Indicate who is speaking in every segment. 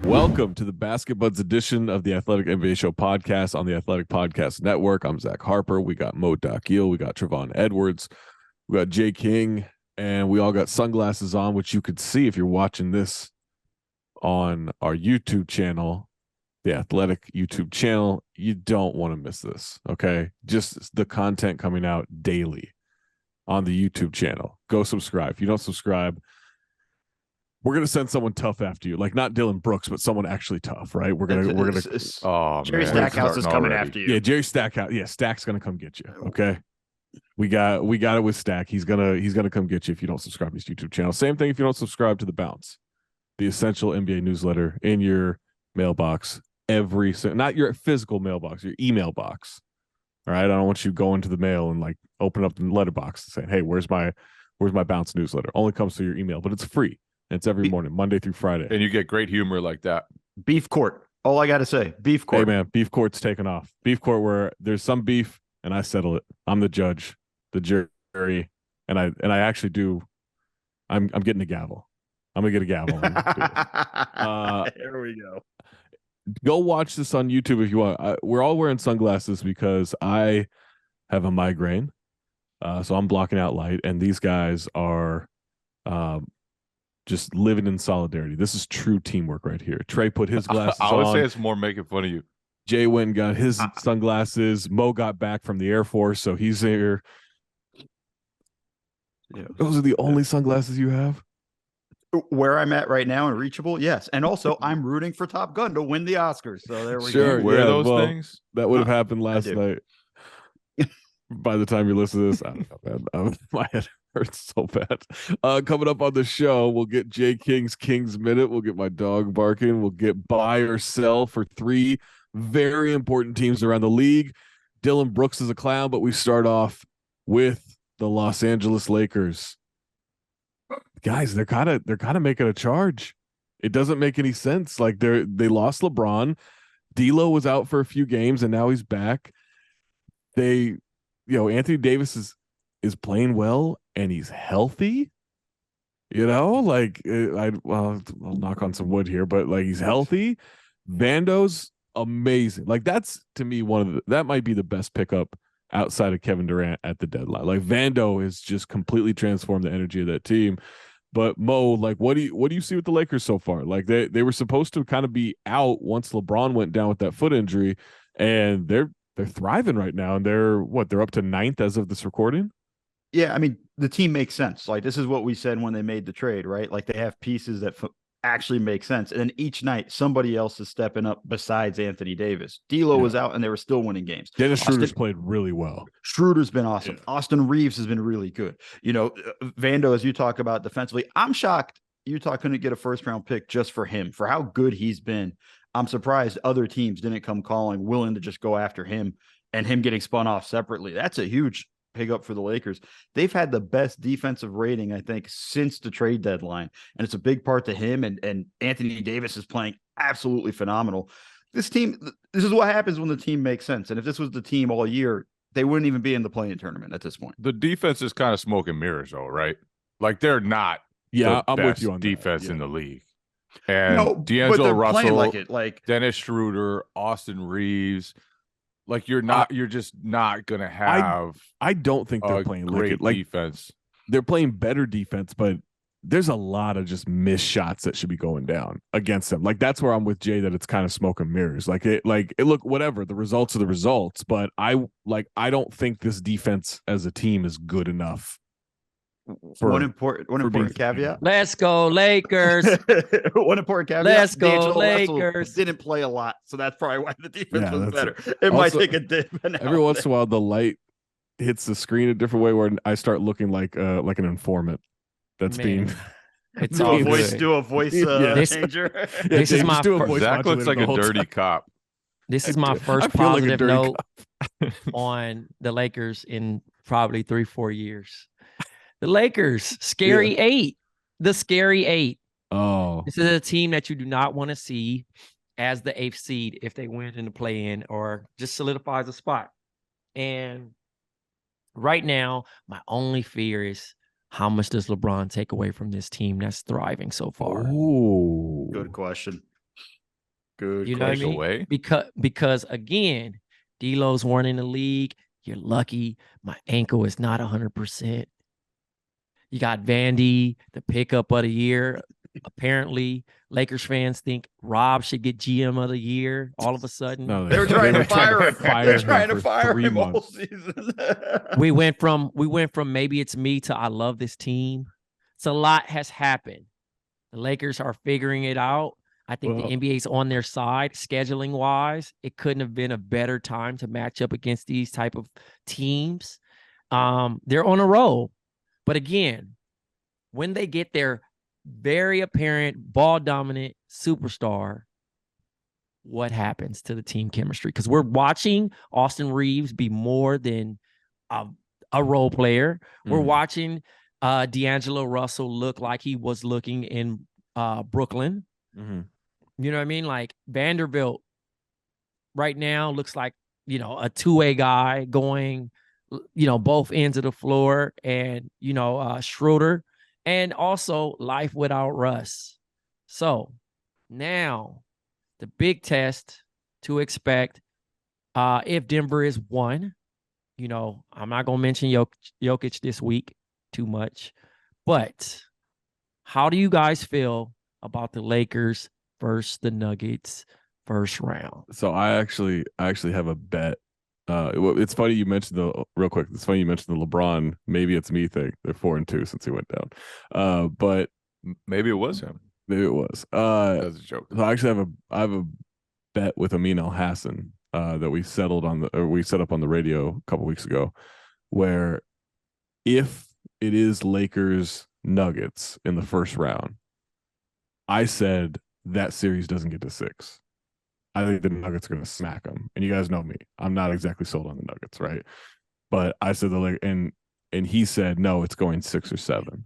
Speaker 1: Welcome to the Basket Buds edition of the Athletic NBA Show podcast on the Athletic Podcast Network. I'm Zach Harper. We got Mo Dakiel. We got Trevon Edwards. We got Jay King. And we all got sunglasses on, which you could see if you're watching this on our YouTube channel, the Athletic YouTube channel. You don't want to miss this, okay? Just the content coming out daily on the YouTube channel. Go subscribe. If you don't subscribe, we're gonna send someone tough after you, like not Dillon Brooks, but someone actually tough, right? We're gonna.
Speaker 2: Oh,
Speaker 3: Jerry
Speaker 2: man.
Speaker 3: Stackhouse is coming
Speaker 2: already.
Speaker 3: after you.
Speaker 1: Yeah, Jerry Stackhouse. Yeah, Stack's gonna come get you. Okay, we got it with Stack. He's gonna come get you if you don't subscribe to his YouTube channel. Same thing if you don't subscribe to the Bounce, the essential NBA newsletter in your mailbox not your physical mailbox, your email box. All right, I don't want you going to the mail and like open up the letterbox and saying, "Hey, where's my Bounce newsletter?" Only comes through your email, but it's free. It's every morning, Monday through Friday.
Speaker 2: And you get great humor like that.
Speaker 3: Beef court. All I got to say, beef court.
Speaker 1: Hey, man, beef court's taken off. Beef court where there's some beef, and I settle it. I'm the judge, the jury, and I actually do. I'm getting a gavel. I'm going to get a gavel.
Speaker 3: There we go.
Speaker 1: Go watch this on YouTube if you want. We're all wearing sunglasses because I have a migraine, so I'm blocking out light, and these guys are just living in solidarity. This is true teamwork right here. Trey put his glasses on.
Speaker 2: I would say it's more making fun of you.
Speaker 1: Jay went and got his sunglasses. Mo got back from the Air Force, so he's here. Yeah. Those are the only sunglasses you have?
Speaker 3: Where I'm at right now and reachable, yes. And also, I'm rooting for Top Gun to win the Oscars. So there we
Speaker 1: go.
Speaker 2: Wear those things?
Speaker 1: That would have happened last night. By the time you listen to this, I don't know, man. My head hurts so bad. Coming up on the show, we'll get Jay King's Minute. We'll get my dog barking. We'll get buy or sell for three very important teams around the league. Dillon Brooks is a clown, but we start off with the Los Angeles Lakers. Guys, they're kind of making a charge. It doesn't make any sense. Like they lost LeBron. D'Lo was out for a few games, and now he's back. Anthony Davis is playing well and he's healthy. I'll knock on some wood here, but like he's healthy. Vando's amazing. Like that's to me that might be the best pickup outside of Kevin Durant at the deadline. Like Vando has just completely transformed the energy of that team. But Mo, like what do you see with the Lakers so far? Like they were supposed to kind of be out once LeBron went down with that foot injury, and they're thriving right now, and they're up to 9th as of this recording.
Speaker 3: Yeah, I mean, the team makes sense. Like, this is what we said when they made the trade, right? Like, they have pieces that actually make sense. And then each night, somebody else is stepping up besides Anthony Davis. D'Lo was out, and they were still winning games.
Speaker 1: Dennis Schroeder's played really well.
Speaker 3: Schroeder's been awesome.
Speaker 1: Yeah.
Speaker 3: Austin Reeves has been really good. Vando, as you talk about defensively, I'm shocked Utah couldn't get a first-round pick just for him, for how good he's been. I'm surprised other teams didn't come calling, willing to just go after him and him getting spun off separately. That's a huge pickup for the Lakers. They've had the best defensive rating, I think, since the trade deadline. And it's a big part to him. And Anthony Davis is playing absolutely phenomenal. This is what happens when the team makes sense. And if this was the team all year, they wouldn't even be in the play-in tournament at this point.
Speaker 2: The defense is kind of smoke and mirrors, though, right? Like they're not
Speaker 1: I'm with you on
Speaker 2: defense
Speaker 1: that.
Speaker 2: in the league. And D'Angelo Russell,
Speaker 3: like
Speaker 2: Dennis Schroeder, Austin Reeves, like you're just not gonna have.
Speaker 1: I don't think they're playing
Speaker 2: great defense.
Speaker 1: They're playing better defense, but there's a lot of just missed shots that should be going down against them. Like that's where I'm with Jay, that it's kind of smoke and mirrors. Look, whatever, the results are the results, but I don't think this defense as a team is good enough.
Speaker 3: One important caveat.
Speaker 4: Let's go Lakers.
Speaker 3: One important caveat.
Speaker 4: Let's go
Speaker 3: D'Angelo
Speaker 4: Lakers.
Speaker 3: Russell didn't play a lot, so that's probably why the defense was better. It
Speaker 1: also,
Speaker 3: might take a dip.
Speaker 1: Every once in a while, the light hits the screen a different way, where I start looking like an informant. That's being.
Speaker 4: It's
Speaker 3: do a voice changer.
Speaker 4: This is my
Speaker 1: first.
Speaker 2: Zach looks like a dirty cop.
Speaker 4: This is my first positive note on the Lakers in probably 3-4 years. The Lakers, scary eight. The scary eight.
Speaker 1: Oh.
Speaker 4: This is a team that you do not want to see as the 8th seed if they win in the play-in or just solidifies a spot. And right now, my only fear is how much does LeBron take away from this team that's thriving so far?
Speaker 1: Ooh.
Speaker 3: Good question.
Speaker 2: Good
Speaker 4: You know what I
Speaker 2: take
Speaker 4: mean?
Speaker 2: away.
Speaker 4: Because again, D'Lo's weren't in the league. You're lucky. My ankle is not 100%. You got Vandy, the pickup of the year. Apparently, Lakers fans think Rob should get GM of the year all of a sudden.
Speaker 1: No,
Speaker 3: They were trying to fire him. They're
Speaker 1: him
Speaker 3: trying to
Speaker 1: for
Speaker 3: fire
Speaker 1: 3
Speaker 3: him all
Speaker 1: months.
Speaker 3: season.
Speaker 4: we went from maybe it's me to I love this team. So a lot has happened. The Lakers are figuring it out. I think the NBA's on their side scheduling wise. It couldn't have been a better time to match up against these type of teams. They're on a roll. But again, when they get their very apparent ball dominant superstar, what happens to the team chemistry? Because we're watching Austin Reeves be more than a role player. We're watching D'Angelo Russell look like he was looking in Brooklyn. You know what I mean? Like Vanderbilt right now looks like, a two-way guy going, both ends of the floor, and, Schroeder, and also life without Russ. So now the big test to expect if Denver is 1, I'm not going to mention Jokic this week too much, but how do you guys feel about the Lakers versus the Nuggets first round?
Speaker 1: So I actually have a bet. It's funny you mentioned real quick. It's funny you mentioned the LeBron. Maybe it's me thing. They're 4-2 since he went down. But
Speaker 2: maybe it was him.
Speaker 1: Maybe it was.
Speaker 2: That's a joke.
Speaker 1: So I actually have a bet with Amin Al Hassan that we set up on the radio a couple weeks ago, where if it is Lakers Nuggets in the first round, I said that series doesn't get to 6. I think the Nuggets are going to smack them. And you guys know me. I'm not exactly sold on the Nuggets, right? But I said and he said, no, it's going 6 or 7.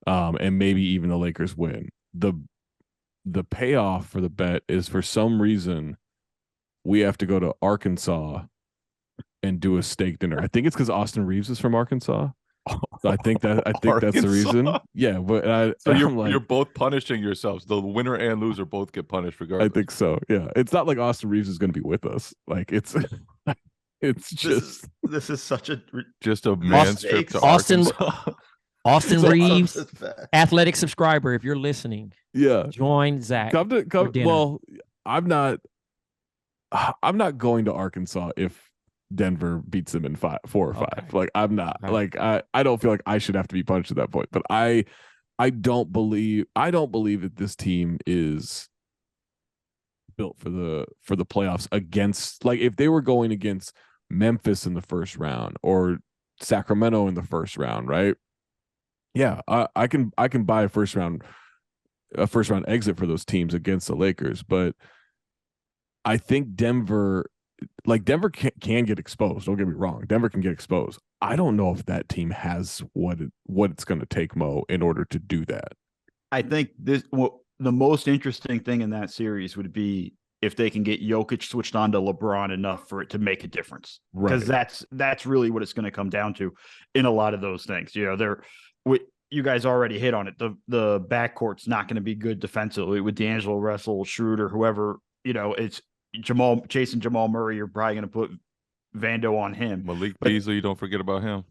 Speaker 1: And maybe even the Lakers win. The payoff for the bet is, for some reason, we have to go to Arkansas and do a steak dinner. I think it's because Austin Reeves is from Arkansas. So I think that's the reason. Yeah, but
Speaker 2: you're both punishing yourselves. The winner and loser both get punished regardless.
Speaker 1: I think so. Yeah, it's not like Austin Reeves is going to be with us. Like it's just
Speaker 3: this is such a
Speaker 2: man's trip to Arkansas.
Speaker 4: Austin Reeves, athletic subscriber. If you're listening,
Speaker 1: yeah,
Speaker 4: join Zach.
Speaker 1: Come. Well, I'm not going to Arkansas if Denver beats them in 4 or 5.
Speaker 4: Okay.
Speaker 1: Like I'm not like I don't feel like I should have to be punched at that point. But I don't believe that this team is built for the playoffs against, like, if they were going against Memphis in the first round or Sacramento in the first round, right? Yeah, I can buy a first round exit for those teams against the Lakers, but I think Denver can get exposed. Don't get me wrong. Denver can get exposed. I don't know if that team has what it's going to take, Mo, in order to do that.
Speaker 3: I think the most interesting thing in that series would be if they can get Jokic switched on to LeBron enough for it to make a difference. Because that's really what it's going to come down to in a lot of those things. You guys already hit on it. The backcourt's not going to be good defensively with D'Angelo Russell, Schroeder, whoever. It's Jamal Murray. You're probably going to put Vando on him.
Speaker 2: Malik Beasley, don't forget about him.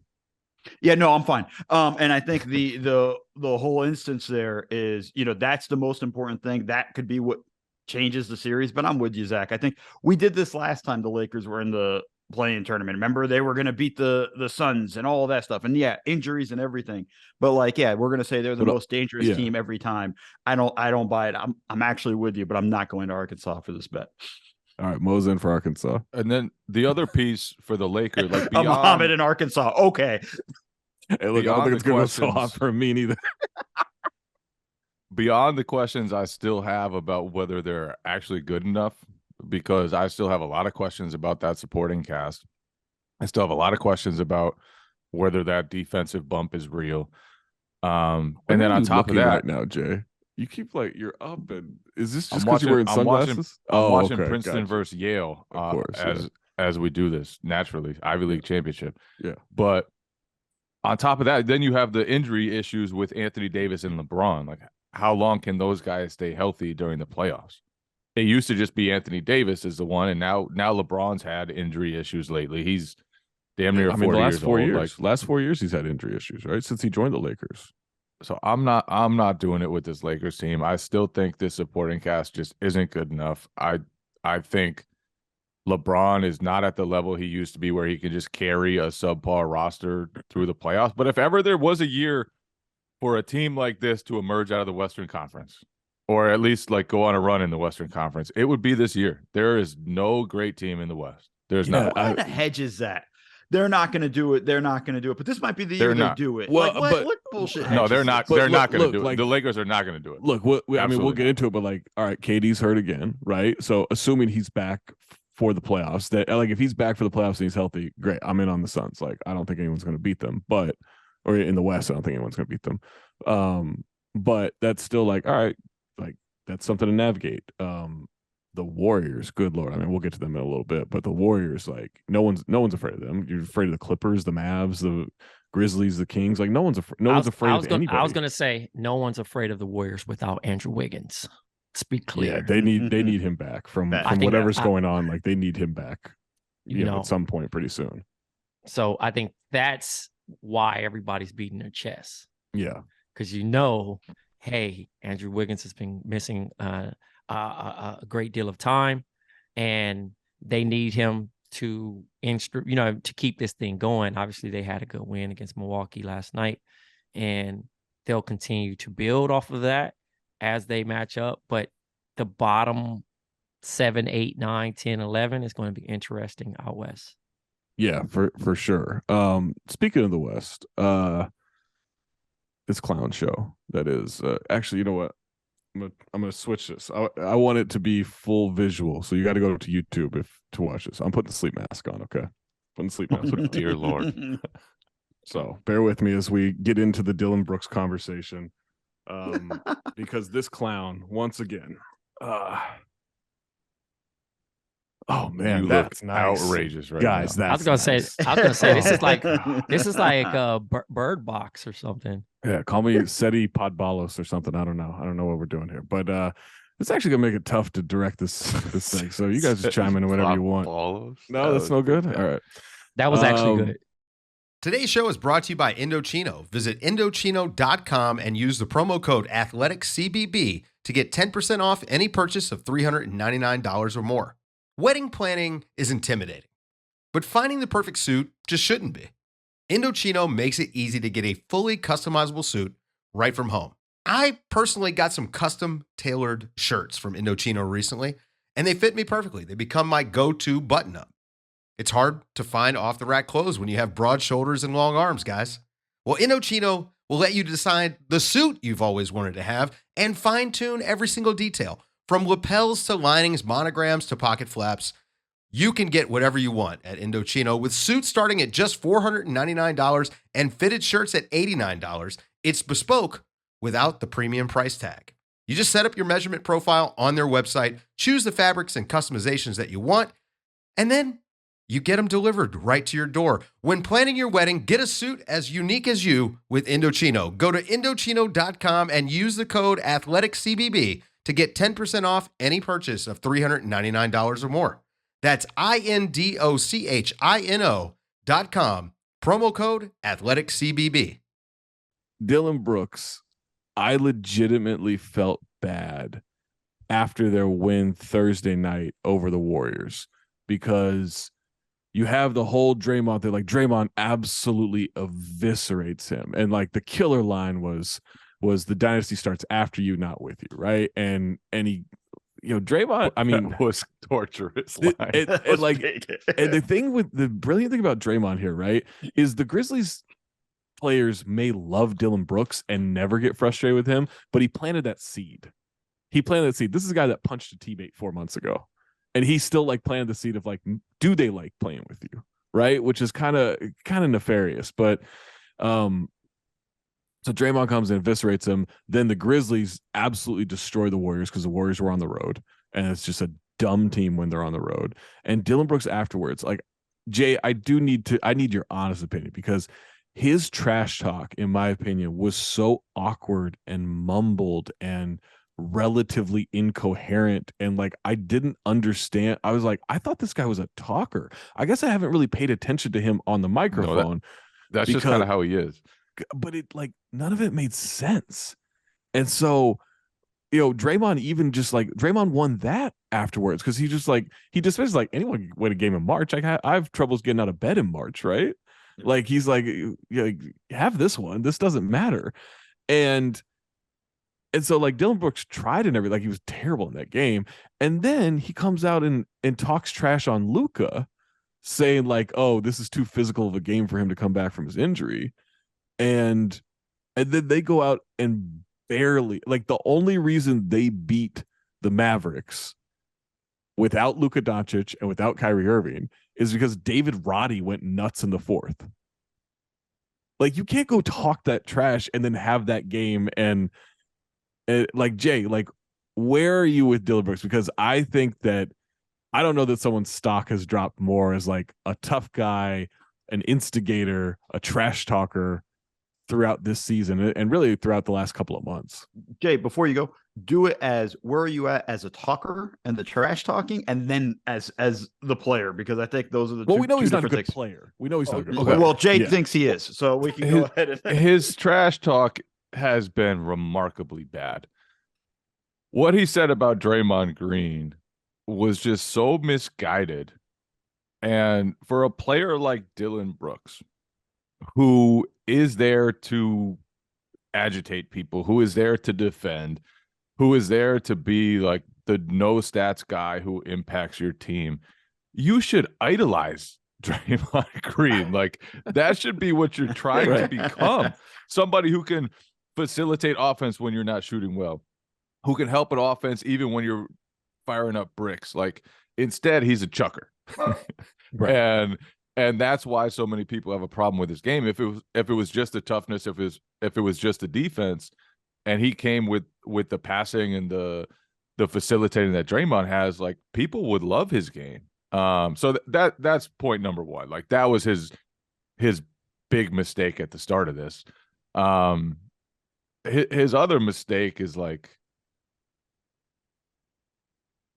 Speaker 3: Yeah, no, I'm fine. And I think the whole instance there is, that's the most important thing. That could be what changes the series. But I'm with you, Zach. I think we did this last time the Lakers were in the play-in tournament. Remember, they were going to beat the Suns and all of that stuff. And yeah, injuries and everything. But we're going to say they're the most dangerous team every time. I don't buy it. I'm actually with you, but I'm not going to Arkansas for this bet.
Speaker 1: All right, Mo's in for Arkansas.
Speaker 2: And then the other piece for the Lakers, like
Speaker 3: beyond Muhammad in Arkansas. Okay.
Speaker 1: Hey, look, I don't think it's going to go so hot for me neither.
Speaker 2: Beyond the questions I still have about whether they're actually good enough, because I still have a lot of questions about that supporting cast. I still have a lot of questions about whether that defensive bump is real. And then on top of that,
Speaker 1: right now, Jay, you keep you're up, and is this just because you're wearing sunglasses?
Speaker 2: I'm watching Princeton versus Yale,
Speaker 1: of course,
Speaker 2: as we do this naturally, Ivy League championship.
Speaker 1: Yeah,
Speaker 2: but on top of that, then you have the injury issues with Anthony Davis and LeBron. Like, how long can those guys stay healthy during the playoffs? It used to just be Anthony Davis is the one, and now LeBron's had injury issues lately. He's damn near 40
Speaker 1: the last
Speaker 2: years
Speaker 1: 4
Speaker 2: old.
Speaker 1: years. Last 4 years he's had injury issues, right? Since he joined the Lakers.
Speaker 2: So I'm not doing it with this Lakers team. I still think this supporting cast just isn't good enough. I think LeBron is not at the level he used to be where he can just carry a subpar roster through the playoffs. But if ever there was a year for a team like this to emerge out of the Western Conference, or at least like go on a run in the Western Conference, it would be this year. There is no great team in the West. There's not.
Speaker 3: What kind of hedge is that? They're not going to do it. They're not going to do it. But this might be the year they do it.
Speaker 1: Well,
Speaker 3: what bullshit?
Speaker 2: No, they're not. They're not going to do it.
Speaker 1: Like,
Speaker 2: the Lakers are not going to do it.
Speaker 1: Look, I mean, we'll get into it, but like, all right, KD's hurt again, right? So assuming he's back for the playoffs, that like if he's back for the playoffs and he's healthy, great. I'm in on the Suns. Like, I don't think anyone's going to beat them, or in the West, I don't think anyone's going to beat them. But that's still like, all right, like that's something to navigate. The Warriors, good Lord. I mean, we'll get to them in a little bit, but the Warriors, like no one's afraid of them. You're afraid of the Clippers, the Mavs, the Grizzlies, the Kings. Like no one's afraid of anybody.
Speaker 4: I was gonna say no one's afraid of the Warriors without Andrew Wiggins. Let's be clear.
Speaker 1: Yeah, they need him back from whatever's going on. Like they need him back, you know, at some point pretty soon.
Speaker 4: So I think that's why everybody's beating their chest.
Speaker 1: Yeah,
Speaker 4: because hey, Andrew Wiggins has been missing a great deal of time, and they need him to keep this thing going. Obviously, they had a good win against Milwaukee last night, and they'll continue to build off of that as they match up. But the bottom 7, 8, 9, 10, 11 is going to be interesting out west.
Speaker 1: Yeah, for sure. Speaking of the West, this clown show that is actually, you know what? I'm gonna switch this. I want it to be full visual, so you got to go to YouTube to watch this. I'm putting the sleep mask on. Okay, putting the sleep mask on.
Speaker 2: Dear Lord.
Speaker 1: So bear with me as we get into the Dillon Brooks conversation, because this clown once again. Oh man, that's nice.
Speaker 2: Outrageous, right,
Speaker 1: guys.
Speaker 2: now.
Speaker 4: I was gonna say this is like Bird Box or something.
Speaker 1: Yeah, call me Seti Podbalos or something. I don't know what we're doing here, but it's actually gonna make it tough to direct this thing. So you guys just chime in whatever you want. No, that's no good. All right,
Speaker 4: that was actually good.
Speaker 5: Today's show is brought to you by Indochino. Visit Indochino.com and use the promo code AthleticCBB to get 10% off any purchase of $399 or more. Wedding planning is intimidating, but finding the perfect suit just shouldn't be. Indochino makes it easy to get a fully customizable suit right from home. I personally got some custom tailored shirts from Indochino recently, and they fit me perfectly. They become my go-to button-up. It's hard to find off-the-rack clothes when you have broad shoulders and long arms, guys. Well, Indochino will let you decide the suit you've always wanted to have and fine-tune every single detail. From lapels to linings, monograms to pocket flaps, you can get whatever you want at Indochino with suits starting at just $499 and fitted shirts at $89. It's bespoke without the premium price tag. You just set up your measurement profile on their website, choose the fabrics and customizations that you want, and then you get them delivered right to your door. When planning your wedding, get a suit as unique as you with Indochino. Go to Indochino.com and use the code AthleticCBB to get 10% off any purchase of $399 or more. That's Indochino.com, promo code AthleticCBB.
Speaker 1: Dillon Brooks, I legitimately felt bad after their win Thursday night over the Warriors, because you have the whole Draymond thing. Like, Draymond absolutely eviscerates him. And like the killer line was the dynasty starts after you, not with you, right? And he, Draymond, I mean,
Speaker 2: that was torturous.
Speaker 1: And the brilliant thing about Draymond here, right, is the Grizzlies players may love Dillon Brooks and never get frustrated with him, but he planted that seed. This is a guy that punched a teammate 4 months ago, and he still like planted the seed of like, do they like playing with you, right? Which is kind of nefarious, but so Draymond comes and eviscerates him. Then the Grizzlies absolutely destroy the Warriors because the Warriors were on the road, and it's just a dumb team when they're on the road. And Dillon Brooks afterwards, like, Jay, I need your honest opinion, because his trash talk, in my opinion, was so awkward and mumbled and relatively incoherent, and like I didn't understand. I was like, I thought this guy was a talker. I guess I haven't really paid attention to him on the microphone.
Speaker 2: That's just kind of how he is.
Speaker 1: But it like none of it made sense. And so, Draymond even just like Draymond won that afterwards because he just dismisses like anyone can win a game in March. Like I have troubles getting out of bed in March, right? Like he's like, have this one. This doesn't matter. And so like Dillon Brooks tried and everything, like he was terrible in that game. And then he comes out and talks trash on Luka, saying like, oh, this is too physical of a game for him to come back from his injury. And then they go out and barely, like the only reason they beat the Mavericks without Luka Doncic and without Kyrie Irving is because David Roddy went nuts in the fourth. Like you can't go talk that trash and then have that game. And like Jay, like where are you with Dillon Brooks? Because I think that I don't know that someone's stock has dropped more as like a tough guy, an instigator, a trash talker throughout this season and really throughout the last couple of months.
Speaker 3: Jay, before you go, do it as where are you at as a talker and the trash talking, and then as the player, because I think those are the
Speaker 1: we know he's not a good
Speaker 3: things.
Speaker 1: player. We know he's not a good
Speaker 3: Okay.
Speaker 1: player.
Speaker 3: Well, Jay thinks he is, so we can go ahead and
Speaker 2: his trash talk has been remarkably bad. What he said about Draymond Green was just so misguided. And for a player like Dillon Brooks, who is there to agitate people, who is there to defend, who is there to be like the no stats guy who impacts your team, you should idolize Draymond Green. Like that should be what you're trying to become. Somebody who can facilitate offense when you're not shooting well, who can help an offense even when you're firing up bricks. Like instead, he's a chucker. Right. And that's why so many people have a problem with his game. If it was just the toughness, if it was just the defense, and he came with the passing and the facilitating that Draymond has, like people would love his game. So that's point number one. Like that was his big mistake at the start of this. His other mistake is like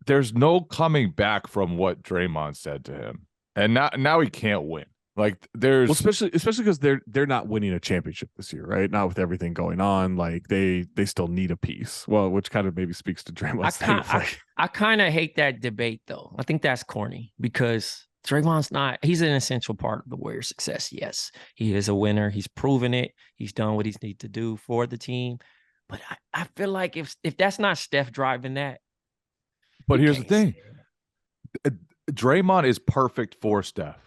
Speaker 2: there's no coming back from what Draymond said to him. And now he can't win. Like there's
Speaker 1: especially because they're not winning a championship this year, right? Not with everything going on. Like they still need a piece. Well, which kind of maybe speaks to Draymond's thing.
Speaker 4: I kind of hate that debate though. I think that's corny because Draymond's he's an essential part of the Warriors' success. Yes, he is a winner. He's proven it. He's done what he's need to do for the team. But I feel like if that's not Steph driving that.
Speaker 2: But here's the thing. Draymond is perfect for Steph.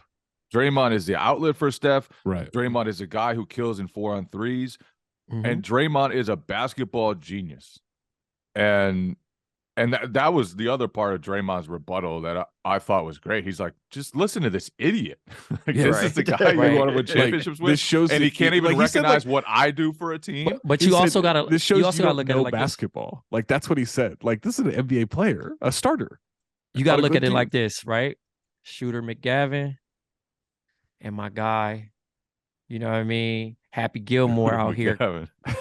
Speaker 2: Draymond is the outlet for Steph.
Speaker 1: Right.
Speaker 2: Draymond is a guy who kills in 4-on-3s.
Speaker 4: Mm-hmm.
Speaker 2: And Draymond is a basketball genius. And that was the other part of Draymond's rebuttal that I thought was great. He's like, just listen to this idiot. This is the guy you want to win championships with.
Speaker 1: This shows
Speaker 2: and he can't even recognize what I do for a team.
Speaker 4: But you also got to.
Speaker 1: This shows
Speaker 4: you also got to
Speaker 1: look
Speaker 4: at
Speaker 1: at
Speaker 4: it like
Speaker 1: basketball. This. Like that's what he said. Like this is an NBA player, a starter.
Speaker 4: You got to look at it like this, right? Shooter McGavin and my guy, you know what I mean? Happy Gilmore out here.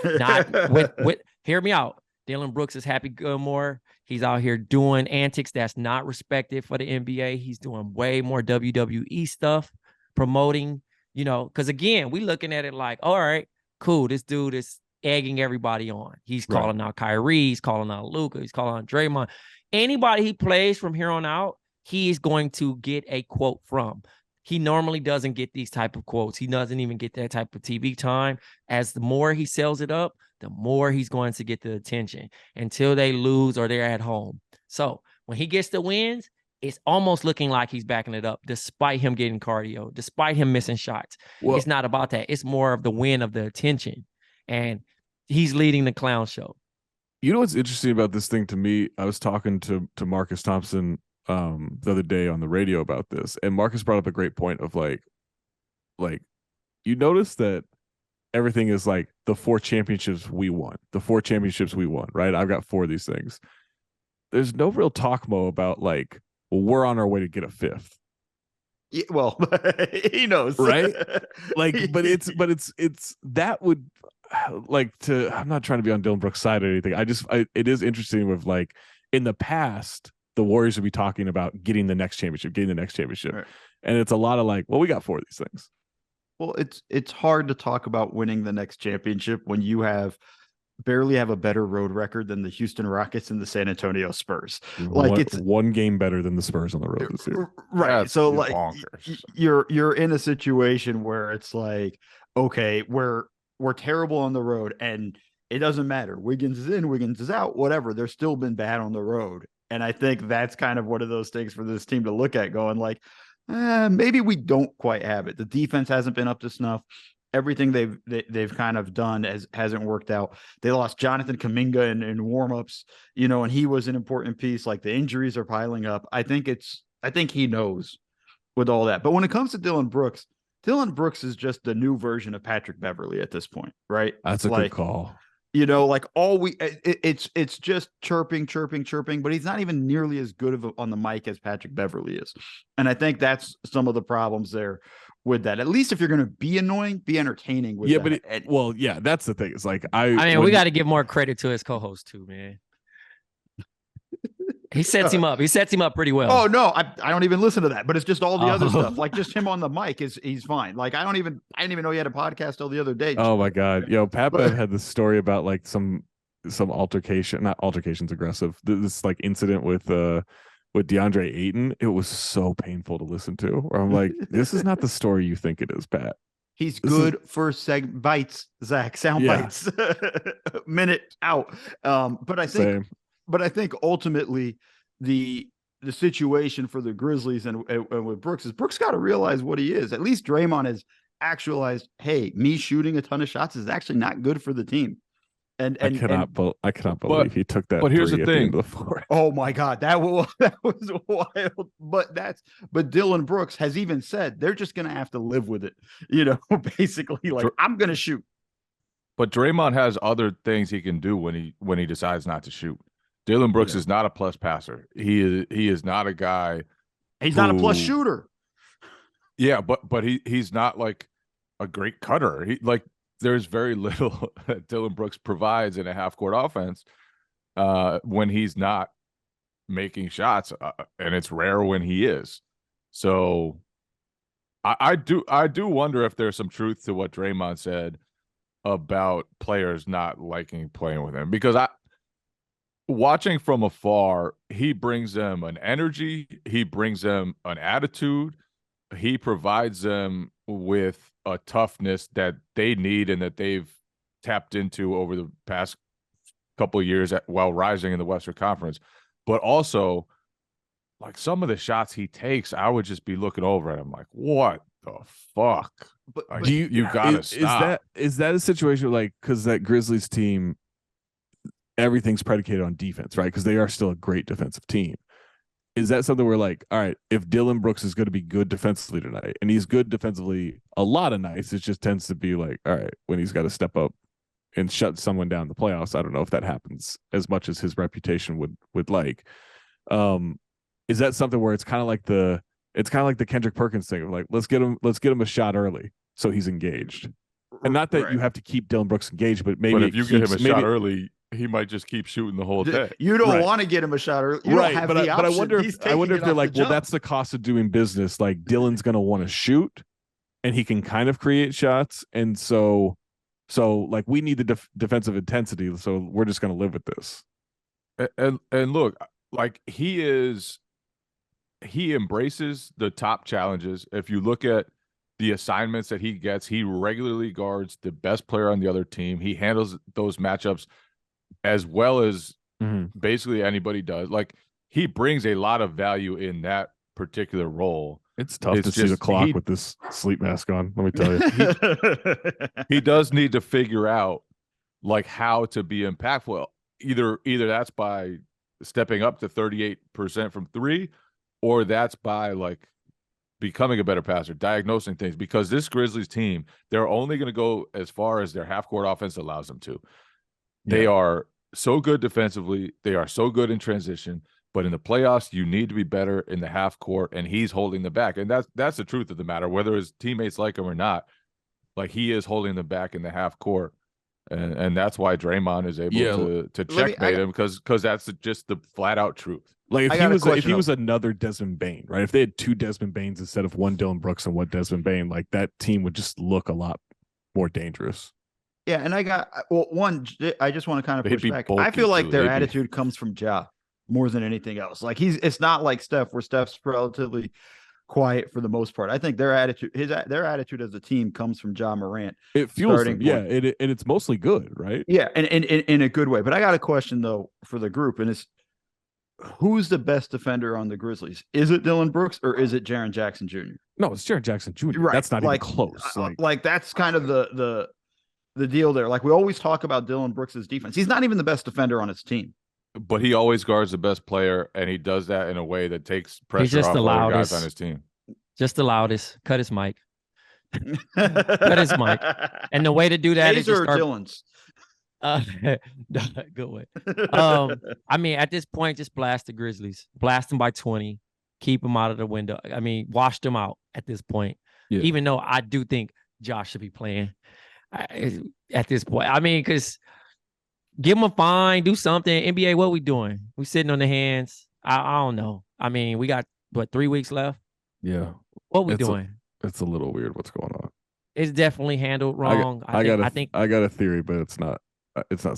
Speaker 4: Not with hear me out. Dillon Brooks is Happy Gilmore. He's out here doing antics that's not respected for the NBA. He's doing way more WWE stuff, promoting, because again, we looking at it like, all right, cool. This dude is egging everybody on. He's calling out Kyrie. He's calling out Luka. He's calling out Draymond. Anybody he plays from here on out, he is going to get a quote from. He normally doesn't get these type of quotes. He doesn't even get that type of TV time. As the more he sells it up, the more he's going to get the attention until they lose or they're at home. So when he gets the wins, it's almost looking like he's backing it up, despite him getting cardio, despite him missing shots. Well, it's not about that. It's more of the win of the attention. And he's leading the clown show.
Speaker 1: You know what's interesting about this thing to me? I was talking to Marcus Thompson the other day on the radio about this, and Marcus brought up a great point of like you notice that everything is like the 4 championships we won, right? I've got 4 of these things. There's no real talk, Mo, about like, well, we're on our way to get a 5th.
Speaker 3: Yeah, well, he knows,
Speaker 1: right? Like, but it's that would, I'm not trying to be on Dillon Brooks' side or anything. It is interesting with like in the past, the Warriors would be talking about getting the next championship,
Speaker 3: Right.
Speaker 1: and it's a lot of like, well, we got 4 of these things.
Speaker 3: Well, it's hard to talk about winning the next championship when you barely have a better road record than the Houston Rockets and the San Antonio Spurs. Like it's
Speaker 1: one game better than the Spurs on the road this year.
Speaker 3: right.
Speaker 2: That's
Speaker 3: So like
Speaker 2: bonkers.
Speaker 3: you're in a situation where it's like, okay, we're terrible on the road and it doesn't matter. Wiggins is in, Wiggins is out, whatever. They're still been bad on the road. And I think that's kind of one of those things for this team to look at going like, maybe we don't quite have it. The defense hasn't been up to snuff. Everything they've kind of done hasn't worked out. They lost Jonathan Kuminga in warmups, and he was an important piece. Like the injuries are piling up. I think he knows with all that. But when it comes to Dillon Brooks is just the new version of Patrick Beverley at this point, right?
Speaker 1: That's a good call.
Speaker 3: Like it's just chirping, but he's not even nearly as good on the mic as Patrick Beverley is. And I think that's some of the problems there with that. At least if you're going to be annoying, be entertaining with that.
Speaker 1: But that's the thing. It's like
Speaker 4: we got to give more credit to his co-host too, man. He sets him up. He sets him up pretty well.
Speaker 3: Oh no, I don't even listen to that. But it's just all the other stuff. Like just him on the mic he's fine. Like I didn't even know he had a podcast till the other day.
Speaker 1: Oh my god, Pat Bev had this story about like some altercation. Not altercation's aggressive. This like incident with DeAndre Ayton. It was so painful to listen to. Where I'm like, this is not the story you think it is, Pat.
Speaker 3: He's good for bites, Zach. Sound bites. Minute out. But I think ultimately the situation for the Grizzlies and with Brooks is Brooks got to realize what he is. At least Draymond has actualized, hey, me shooting a ton of shots is actually not good for the team. And I cannot
Speaker 1: believe he took that.
Speaker 2: But here's the thing.
Speaker 3: Oh my God, that was wild. But Dillon Brooks has even said they're just gonna have to live with it. Basically, like I'm gonna shoot.
Speaker 2: But Draymond has other things he can do when he decides not to shoot. Dillon Brooks is not a plus passer. He is not a guy.
Speaker 3: He's not a plus shooter.
Speaker 2: Yeah, but he's not like a great cutter. There's very little that Dillon Brooks provides in a half court offense when he's not making shots, and it's rare when he is. So I do wonder if there's some truth to what Draymond said about players not liking playing with him, because watching from afar, he brings them an energy, he brings them an attitude, he provides them with a toughness that they need and that they've tapped into over the past couple of years while rising in the Western Conference. But also, like some of the shots he takes, I would just be looking over at him like, what the fuck?
Speaker 3: But
Speaker 2: you gotta stop.
Speaker 1: Is that a situation like, because that Grizzlies team, everything's predicated on defense, right? Because they are still a great defensive team. Is that something where like, all right, if Dillon Brooks is going to be good defensively tonight, and he's good defensively a lot of nights, it just tends to be like, all right, when he's got to step up and shut someone down in the playoffs, I don't know if that happens as much as his reputation would like. Is that something where it's kind of like the Kendrick Perkins thing of like, let's get him a shot early so he's engaged. And not that you have to keep Dillon Brooks engaged, but maybe
Speaker 2: if you get him a shot early, he might just keep shooting the whole day.
Speaker 3: You don't want to get him a shot early. You don't have the option.
Speaker 1: But I wonder if they're like, well, that's the cost of doing business. Like Dillon's going to want to shoot, and he can kind of create shots, and so like we need the defensive intensity, so we're just going to live with this.
Speaker 2: And look, like he embraces the top challenges. If you look at the assignments that he gets, he regularly guards the best player on the other team. He handles those matchups as well as basically anybody does. Like he brings a lot of value in that particular role.
Speaker 1: It's tough to see the clock with this sleep mask on. Let me tell you,
Speaker 2: he does need to figure out like how to be impactful. Either that's by stepping up to 38% from three, or that's by like becoming a better passer, diagnosing things, because this Grizzlies team, they're only going to go as far as their half court offense allows them to. They are so good defensively. They are so good in transition, but in the playoffs, you need to be better in the half court, and he's holding them back. And that's the truth of the matter, whether his teammates like him or not. Like he is holding them back in the half court. And that's why Draymond is able
Speaker 1: Yeah,
Speaker 2: to checkmate him because that's just the flat out truth.
Speaker 1: Like
Speaker 3: I got a
Speaker 1: if
Speaker 3: question
Speaker 1: he
Speaker 3: of-
Speaker 1: was another Desmond Bain, right? If they had 2 Desmond Bains instead of 1 Dillon Brooks and 1 Desmond Bain, like that team would just look a lot more dangerous.
Speaker 3: Yeah, and I just want to kind of
Speaker 2: They'd
Speaker 3: push
Speaker 2: be
Speaker 3: back. I
Speaker 2: bulky,
Speaker 3: feel like
Speaker 2: too.
Speaker 3: their
Speaker 2: They'd be-
Speaker 3: attitude comes from Ja more than anything else. Like it's not like Steph, where Steph's relatively quiet for the most part. I think their attitude as a team comes from Ja Morant.
Speaker 1: It fuels them,
Speaker 3: Starting
Speaker 1: yeah,
Speaker 3: point.
Speaker 1: and it's mostly good, right?
Speaker 3: Yeah, and in a good way. But I got a question though for the group, and it's who's the best defender on the Grizzlies? Is it Dillon Brooks or is it Jaren Jackson Jr.?
Speaker 1: No, it's Jaren Jackson Jr.
Speaker 3: Right,
Speaker 1: That's not
Speaker 3: like,
Speaker 1: even close.
Speaker 3: Like that's kind of the deal there. Like we always talk about Dillon Brooks' defense. He's not even the best defender on his team.
Speaker 2: But he always guards the best player, and he does that in a way that takes pressure
Speaker 4: just
Speaker 2: off
Speaker 4: the
Speaker 2: other guys
Speaker 4: loudest.
Speaker 2: on his team.
Speaker 4: Just the loudest. Cut his mic. Cut his mic. And the way to do that is
Speaker 3: Jay's
Speaker 4: just
Speaker 3: or
Speaker 4: start.
Speaker 3: Dillon's?
Speaker 4: Good way. I mean, at this point, just blast the Grizzlies. Blast them by 20. Keep them out of the window. I mean, wash them out at this point.
Speaker 1: Yeah.
Speaker 4: Even though I do think Josh should be playing at this point. I mean, because give them a fine, do something. NBA, what we doing? We sitting on the hands. I don't know. I mean, we got, 3 weeks left?
Speaker 1: Yeah,
Speaker 4: What we
Speaker 1: It's a-
Speaker 4: doing?
Speaker 1: it's a little weird what's going on.
Speaker 4: It's definitely handled wrong.
Speaker 1: I
Speaker 4: think
Speaker 1: got a theory, but it's not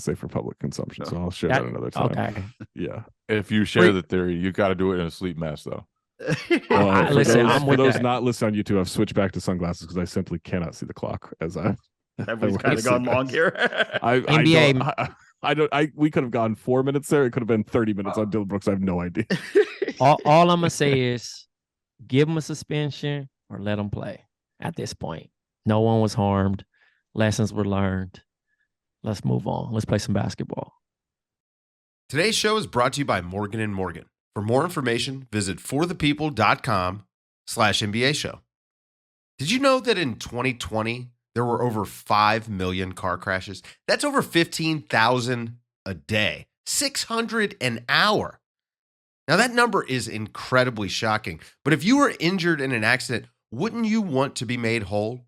Speaker 1: safe for public consumption, so I'll share that another time.
Speaker 4: okay.
Speaker 1: Yeah.
Speaker 2: If you share the theory, you got to do it in a sleep mask, though.
Speaker 1: For
Speaker 4: Listen,
Speaker 1: those,
Speaker 4: I'm
Speaker 1: for
Speaker 4: with
Speaker 1: those
Speaker 4: that.
Speaker 1: not listening on YouTube, I've switched back to sunglasses because I simply cannot see the clock as I.
Speaker 3: Everybody's
Speaker 1: I
Speaker 3: kind
Speaker 1: wear
Speaker 3: of gone long
Speaker 1: sunglasses.
Speaker 3: here.
Speaker 1: We could have gone 4 minutes there. It could have been 30 minutes on Dillon Brooks. I have no idea.
Speaker 4: all I'm gonna say is give them a suspension or let them play at this point. No one was harmed. Lessons were learned. Let's move on. Let's play some basketball.
Speaker 5: Today's show is brought to you by Morgan & Morgan. For more information, visit forthepeople.com/NBA show. Did you know that in 2020, there were over 5 million car crashes? That's over 15,000 a day, 600 an hour. Now, that number is incredibly shocking, but if you were injured in an accident, wouldn't you want to be made whole?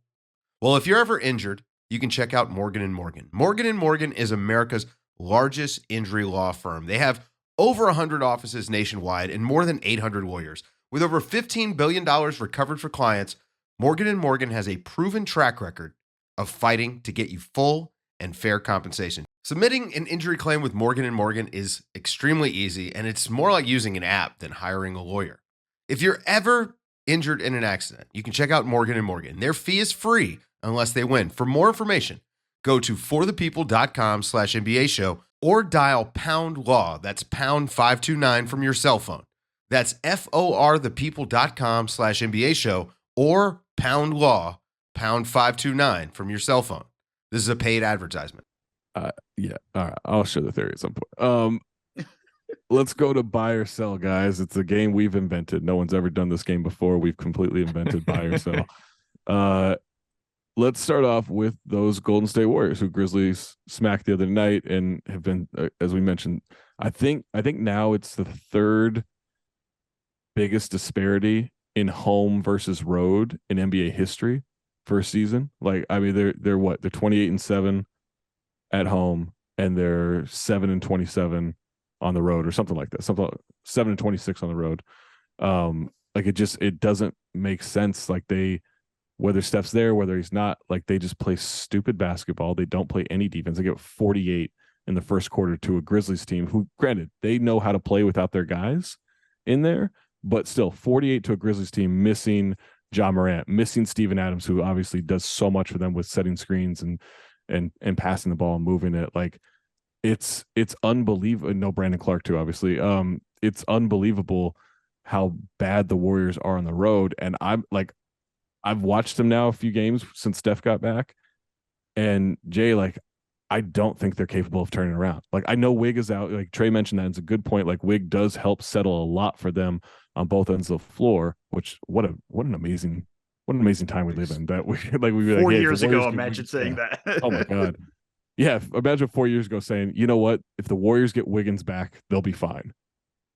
Speaker 5: Well, if you're ever injured, you can check out Morgan & Morgan. Morgan & Morgan is America's largest injury law firm. They have over 100 offices nationwide and more than 800 lawyers. With over $15 billion recovered for clients, Morgan & Morgan has a proven track record of fighting to get you full and fair compensation. Submitting an injury claim with Morgan & Morgan is extremely easy, and it's more like using an app than hiring a lawyer. If you're ever injured in an accident, you can check out Morgan & Morgan. Their fee is free unless they win. For more information, go to forthepeople.com/NBA show or dial pound law. That's pound 529 from your cell phone. That's forthepeople.com/NBA show or pound law, pound 529 from your cell phone. This is a paid advertisement.
Speaker 1: Yeah. All right. I'll share the theory at some point. Let's go to buy or sell, guys. It's a game we've invented. No one's ever done this game before. We've completely invented buy or sell. Let's start off with those Golden State Warriors who Grizzlies smacked the other night and have been, as we mentioned, I think now it's the third biggest disparity in home versus road in NBA history for a season. Like, I mean, they're 28-7 at home and they're 7-27 on the road or something like that. Something like 7-26 on the road. Like it doesn't make sense. Like whether Steph's there, whether he's not, like they just play stupid basketball. They don't play any defense. They get 48 in the first quarter to a Grizzlies team who, granted, they know how to play without their guys in there, but still 48 to a Grizzlies team missing Ja Morant, missing Steven Adams, who obviously does so much for them with setting screens and passing the ball and moving it. Like it's unbelievable. No, Brandon Clark too, obviously. It's unbelievable how bad the Warriors are on the road. And I've watched them now a few games since Steph got back, and Jay, like, I don't think they're capable of turning around. Like, I know Wig is out. Like Trey mentioned that. It's a good point. Like Wig does help settle a lot for them on both ends of the floor, which what an amazing time we live in. That we like we
Speaker 3: 4 years ago, imagine saying that.
Speaker 1: Oh my God. Yeah. Imagine 4 years ago saying, you know what, if the Warriors get Wiggins back, they'll be fine.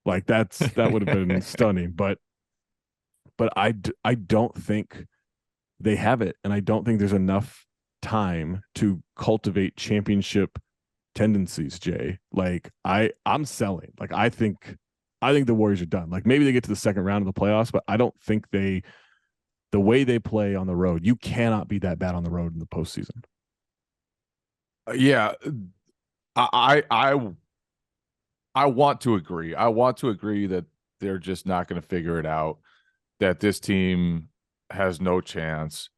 Speaker 1: Like that would have been stunning. But I don't think they have it. And I don't think there's enough time to cultivate championship tendencies, Jay. Like I'm selling. Like I think the Warriors are done. Like maybe they get to the second round of the playoffs, but I don't think the way they play on the road, you cannot be that bad on the road in the postseason.
Speaker 2: Yeah, I want to agree. I want to agree that they're just not going to figure it out, that this team has no chance,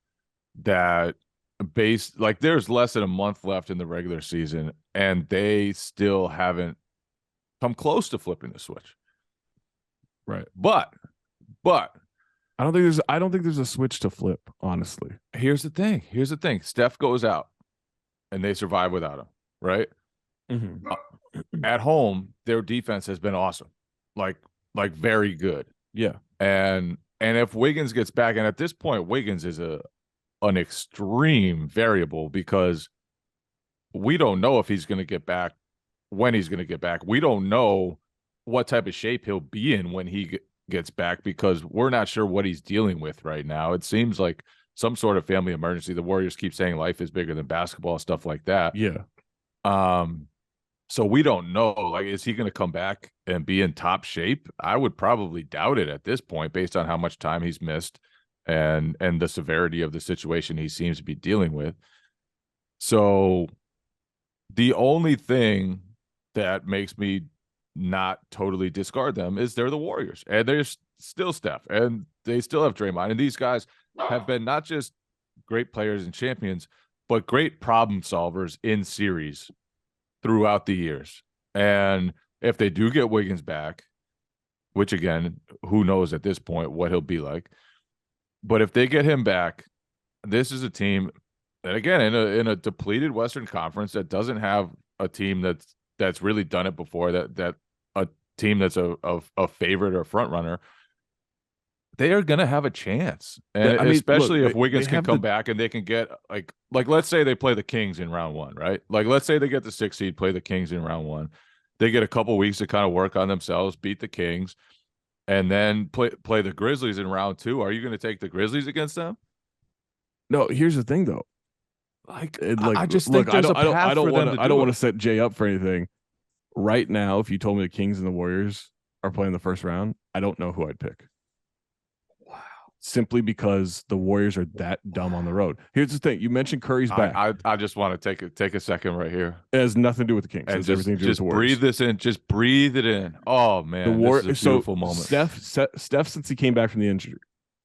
Speaker 2: that there's less than a month left in the regular season and they still haven't come close to flipping the switch.
Speaker 1: Right.
Speaker 2: But
Speaker 1: I don't think there's a switch to flip, honestly.
Speaker 2: here's the thing. Steph goes out and they survive without him, right?
Speaker 1: Mm-hmm.
Speaker 2: At home, their defense has been awesome. Like very good.
Speaker 1: Yeah.
Speaker 2: And if Wiggins gets back, and at this point, Wiggins is an extreme variable because we don't know if he's going to get back, when he's going to get back. We don't know what type of shape he'll be in when he gets back because we're not sure what he's dealing with right now. It seems like some sort of family emergency. The Warriors keep saying life is bigger than basketball, stuff like that.
Speaker 1: Yeah.
Speaker 2: So we don't know, like, is he going to come back and be in top shape? I would probably doubt it at this point based on how much time he's missed and the severity of the situation he seems to be dealing with. So the only thing that makes me not totally discard them is they're the Warriors, and there's still Steph, and they still have Draymond, and these guys have been not just great players and champions, but great problem solvers in series throughout the years. And if they do get Wiggins back, which again, who knows at this point what he'll be like, but if they get him back, this is a team that, again, in a depleted Western Conference that doesn't have a team that's really done it before, that a team that's a favorite or front runner, they are going to have a chance. And especially if Wiggins can come back and they can get like let's say they play the Kings in round one, right? Like let's say they get the 6th seed, play the Kings in round one. They get a couple weeks to kind of work on themselves, beat the Kings, and then play the Grizzlies in round 2. Are you going to take the Grizzlies against them?
Speaker 1: No, here's the thing though.
Speaker 2: I just think there's a path for them to do it.
Speaker 1: I don't want to set Jay up for anything. Right now, if you told me the Kings and the Warriors are playing the first round, I don't know who I'd pick. Wow. Simply because the Warriors are that dumb on the road. Here's the thing. You mentioned Curry's back.
Speaker 2: I just want to take a second right here.
Speaker 1: It has nothing to do with the Kings.
Speaker 2: And
Speaker 1: everything to do with the Warriors.
Speaker 2: Breathe this in. Just breathe it in. Oh, man. This is a beautiful moment.
Speaker 1: Steph, since he came back from the injury,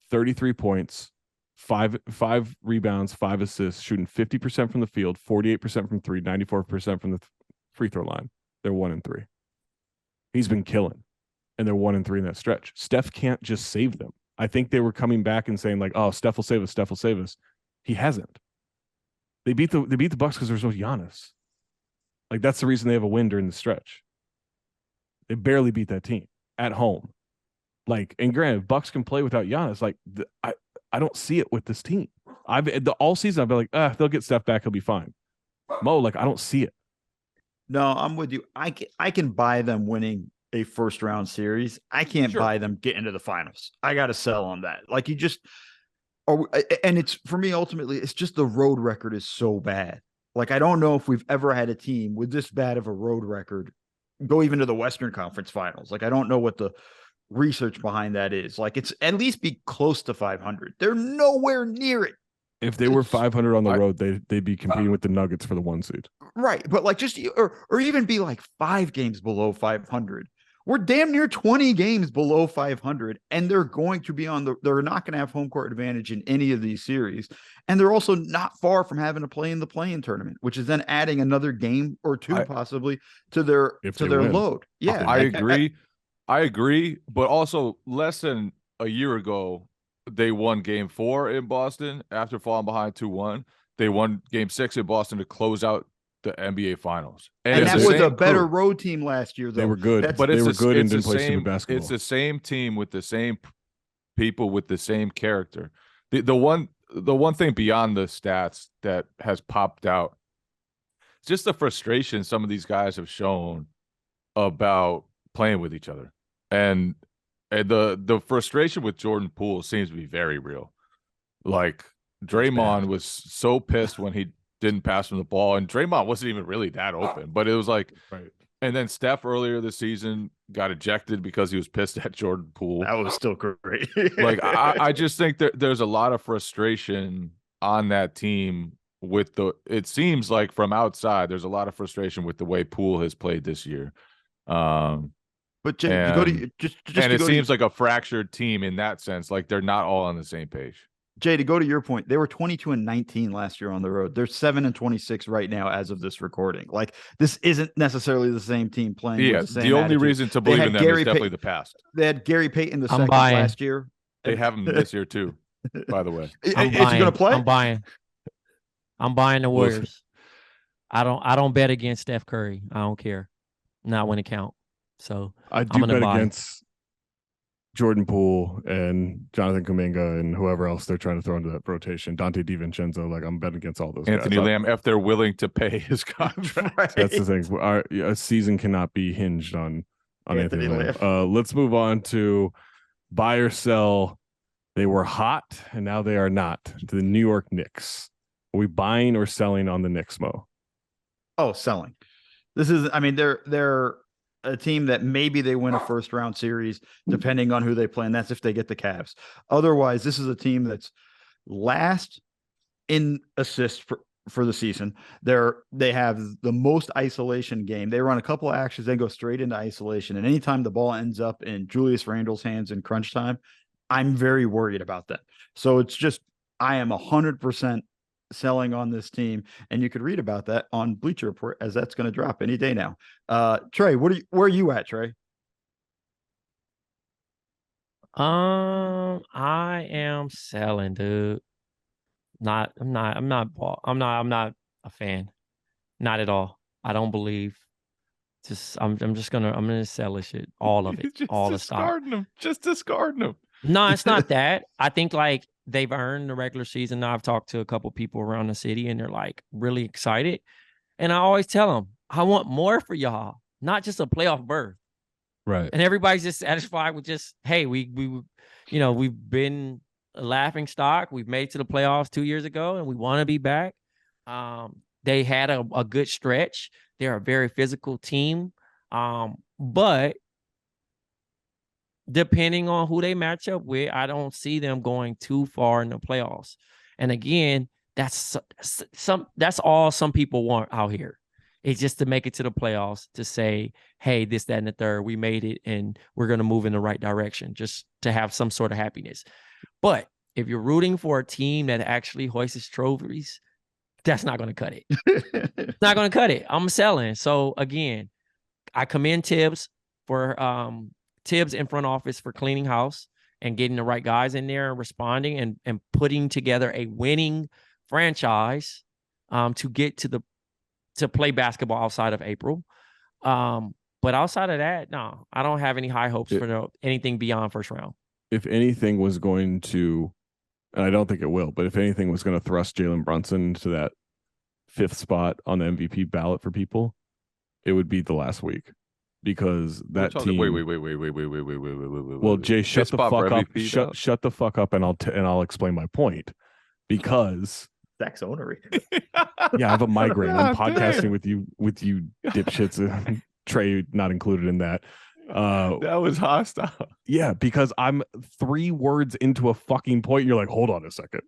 Speaker 1: 33 points, five rebounds, 5 assists, shooting 50% from the field, 48% from 3, 94% from the free throw line. They're 1-3. He's been killing, and they're 1-3 in that stretch. Steph can't just save them. I think they were coming back and saying like, "Oh, Steph will save us. Steph will save us." He hasn't. They beat the Bucks because there's no Giannis. Like that's the reason they have a win during the stretch. They barely beat that team at home. Like, and granted, Bucks can play without Giannis. Like, I don't see it with this team. All season I've been like, they'll get Steph back, he'll be fine. Mo, like, I don't see it.
Speaker 3: No, I'm with you. I can buy them winning a first round series. I can't buy them getting to the finals. I got to sell on that. Like and it's for me, ultimately, it's just the road record is so bad. Like, I don't know if we've ever had a team with this bad of a road record go even to the Western Conference Finals. Like, I don't know what the research behind that is. Like, it's at least be close to 500. They're nowhere near it.
Speaker 1: If they were 500 on the road, they'd be competing with the Nuggets for the 1 seed.
Speaker 3: Right. But like just or even be like 5 games below 500. We're damn near 20 games below 500, and they're going to be they're not going to have home court advantage in any of these series. And they're also not far from having to play in the play-in tournament, which is then adding another game or two possibly to their load. Yeah.
Speaker 2: I agree. But also less than a year ago, they won game 4 in Boston after falling behind 2-1. They won game 6 in Boston to close out the NBA Finals.
Speaker 3: And that was a better road team last year, though.
Speaker 1: They were good. But they were good and didn't play stupid basketball.
Speaker 2: It's the same team with the same people with the same character. The one thing beyond the stats that has popped out, just the frustration some of these guys have shown about playing with each other. And the frustration with Jordan Poole seems to be very real. Like, Draymond was so pissed when he didn't pass him the ball, and Draymond wasn't even really that open, but it was like,
Speaker 1: Right.
Speaker 2: And then Steph earlier this season got ejected because he was pissed at Jordan Poole.
Speaker 3: That was still great.
Speaker 2: Like I just think there's a lot of frustration on that team with it seems like from outside, there's a lot of frustration with the way Poole has played this year.
Speaker 3: But Jay, to go to just
Speaker 2: and
Speaker 3: to
Speaker 2: it
Speaker 3: go
Speaker 2: seems
Speaker 3: to,
Speaker 2: like a fractured team in that sense. Like they're not all on the same page.
Speaker 3: Jay, to go to your point, they were 22-19 last year on the road. They're 7-26 right now as of this recording. Like this isn't necessarily the same team playing.
Speaker 2: Yeah,
Speaker 3: with the same
Speaker 2: the only
Speaker 3: attitude.
Speaker 2: reason to believe in them is definitely the past.
Speaker 3: They had Gary Payton the
Speaker 4: I'm
Speaker 3: second
Speaker 4: buying.
Speaker 3: last year.
Speaker 2: They have him this year too, by the way.
Speaker 3: Is
Speaker 4: I'm
Speaker 3: he
Speaker 4: buying.
Speaker 3: going to play?
Speaker 4: I'm buying the
Speaker 1: Well,
Speaker 4: Warriors. I don't bet against Steph Curry. I don't care. Not when it count. So
Speaker 1: I do
Speaker 4: I'm gonna
Speaker 1: bet
Speaker 4: buy.
Speaker 1: against Jordan Poole and Jonathan Kuminga and whoever else they're trying to throw into that rotation. Dante DiVincenzo, like I'm betting against all those
Speaker 2: Anthony
Speaker 1: guys.
Speaker 2: Lamb, if they're willing to pay his contract.
Speaker 1: That's the thing. A season cannot be hinged on Anthony Lamb.
Speaker 3: Lamb.
Speaker 1: Let's move on to buy or sell. They were hot and now they are not. To the New York Knicks. Are we buying or selling on the Knicks, Mo?
Speaker 3: Oh, selling. This is, I mean, they're a team that maybe they win a first round series depending on who they play, and that's if they get the Cavs. Otherwise, this is a team that's last in assists for the season. They have the most isolation game. They run a couple of actions, they go straight into isolation, and anytime the ball ends up in Julius Randle's hands in crunch time, I'm very worried about that. So it's just, I am 100% selling on this team, and you could read about that on Bleacher Report as that's going to drop any day now. Trey, where are you at, Trey?
Speaker 4: I am selling, dude. I'm not a fan. Not at all. I don't believe. I'm gonna sell this shit. All of it. All the stock.
Speaker 2: Just discarding them.
Speaker 4: No, it's not that. I think like they've earned the regular season. Now I've talked to a couple people around the city and they're like really excited. And I always tell them, I want more for y'all, not just a playoff berth.
Speaker 1: Right.
Speaker 4: And everybody's just satisfied with just, hey, we've been a laughing stock. We've made it to the playoffs 2 years ago and we want to be back. They had a good stretch. They're a very physical team. But depending on who they match up with, I don't see them going too far in the playoffs. And again, that's all some people want out here. It's just to make it to the playoffs, to say, hey, this, that, and the third, we made it and we're going to move in the right direction, just to have some sort of happiness. But if you're rooting for a team that actually hoists trophies, that's not going to cut it. It's not going to cut it. I'm selling. So again, I commend Tibbs for Tibbs in front office for cleaning house and getting the right guys in there and responding and putting together a winning franchise to get to play basketball outside of April. But outside of that, no, I don't have any high hopes for anything beyond first round.
Speaker 1: If anything was going to, and I don't think it will, but if anything was going to thrust Jalen Brunson into that 5th spot on the MVP ballot for people, it would be the last week. Because that team.
Speaker 2: Wait.
Speaker 1: Well, Jay, shut the fuck up. Shut the fuck up, and I'll explain my point. Because
Speaker 3: Zach's onery.
Speaker 1: Yeah, I have a migraine. I'm podcasting with you dipshits. Trey not included in that.
Speaker 2: That was hostile.
Speaker 1: Yeah, because I'm 3 words into a fucking point. You're like, hold on a second.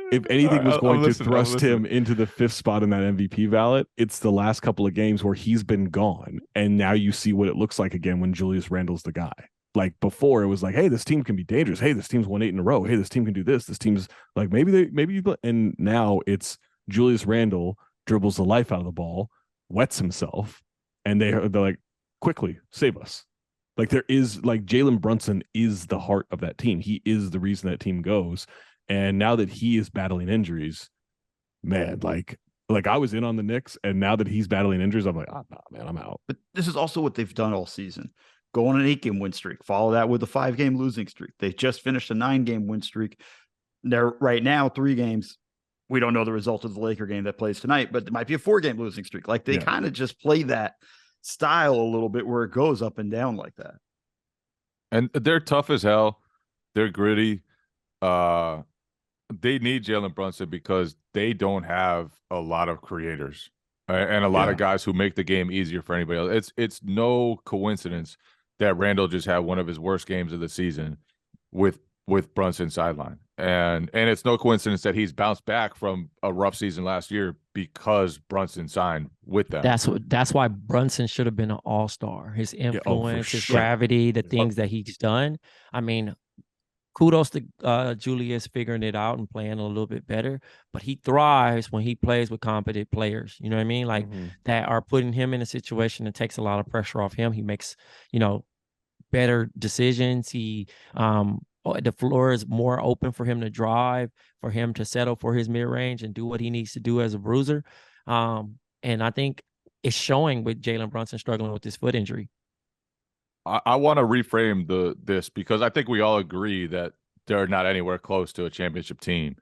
Speaker 1: If anything was going to thrust him into the 5th spot in that MVP ballot, it's the last couple of games where he's been gone. And now you see what it looks like again when Julius Randle's the guy. Like before, it was like, hey, this team can be dangerous. Hey, this team's won 8 in a row. Hey, this team can do this. This team's like, and now it's Julius Randle dribbles the life out of the ball, wets himself, and they're like, quickly, save us. Like there is, like Jalen Brunson is the heart of that team. He is the reason that team goes. And now that he is battling injuries, man, like I was in on the Knicks, and now that he's battling injuries, I'm like, nah, man, I'm out.
Speaker 3: But this is also what they've done all season. Go on an 8-game win streak, follow that with a 5-game losing streak. They just finished a 9-game win streak. They're right now 3 games. We don't know the result of the Laker game that plays tonight, but it might be a 4-game losing streak. Like they kind of just play that style a little bit where it goes up and down like that.
Speaker 2: And they're tough as hell. They're gritty. they need Jalen Brunson because they don't have a lot of creators and a lot of guys who make the game easier for anybody else. It's no coincidence that Randall just had one of his worst games of the season with Brunson sideline. And it's no coincidence that he's bounced back from a rough season last year because Brunson signed with them.
Speaker 4: That's why Brunson should have been an all-star. His influence, his
Speaker 1: sure.
Speaker 4: gravity, the things that he's done. I mean, kudos to Julius figuring it out and playing a little bit better, but he thrives when he plays with competent players. You know what I mean? Like that are putting him in a situation that takes a lot of pressure off him. He makes, better decisions. He the floor is more open for him to drive, for him to settle for his mid-range and do what he needs to do as a bruiser. And I think it's showing with Jalen Brunson struggling with his foot injury.
Speaker 2: I want to reframe this because I think we all agree that they're not anywhere close to a championship team.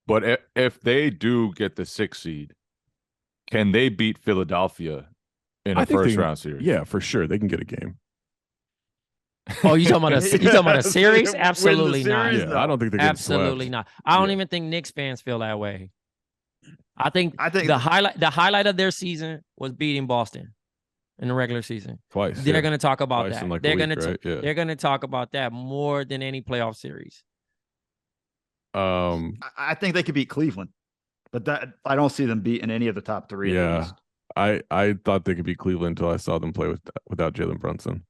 Speaker 2: But if they do get the 6th seed, can they beat Philadelphia in a first-round series?
Speaker 1: Yeah, for sure. They can get a game.
Speaker 4: Oh, you talking about a series? Absolutely not.
Speaker 1: Yeah, no. I don't think they're
Speaker 4: absolutely not. I don't even think Knicks fans feel that way. I think the highlight of their season was beating Boston in the regular season.
Speaker 1: Twice.
Speaker 4: They're going to talk about
Speaker 1: Twice
Speaker 4: that.
Speaker 1: Like
Speaker 4: they're going to talk about that more than any playoff series.
Speaker 3: I think they could beat Cleveland, but that I don't see them beating any of the top 3.
Speaker 1: Yeah, I thought they could beat Cleveland until I saw them play without Jalen Brunson.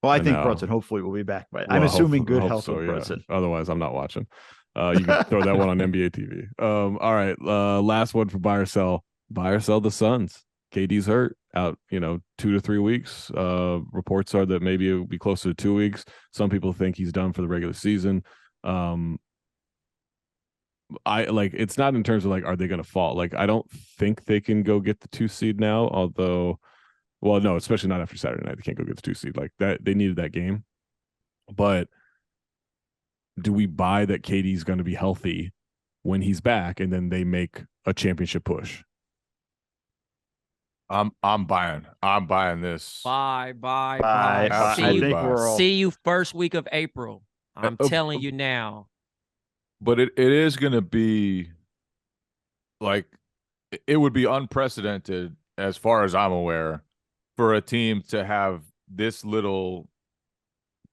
Speaker 3: Well, I think Brunson hopefully will be back, but I'm assuming good health with Brunson.
Speaker 1: Otherwise, I'm not watching. You can throw that one on NBA TV. All right, last one for buy or sell. Buy or sell the Suns. KD's hurt out, 2 to 3 weeks. Reports are that maybe it will be closer to 2 weeks. Some people think he's done for the regular season. It's not in terms of are they going to fall? I don't think they can go get the 2 seed now, although. Well, no, especially not after Saturday night. They can't go get the 2 seed like that. They needed that game. But do we buy that KD's going to be healthy when he's back and then they make a championship push?
Speaker 2: I'm buying. I'm buying this.
Speaker 4: Buy.
Speaker 2: Absolutely
Speaker 4: See you first week of April. I'm telling you now.
Speaker 2: But it is going to be it would be unprecedented as far as I'm aware for a team to have this little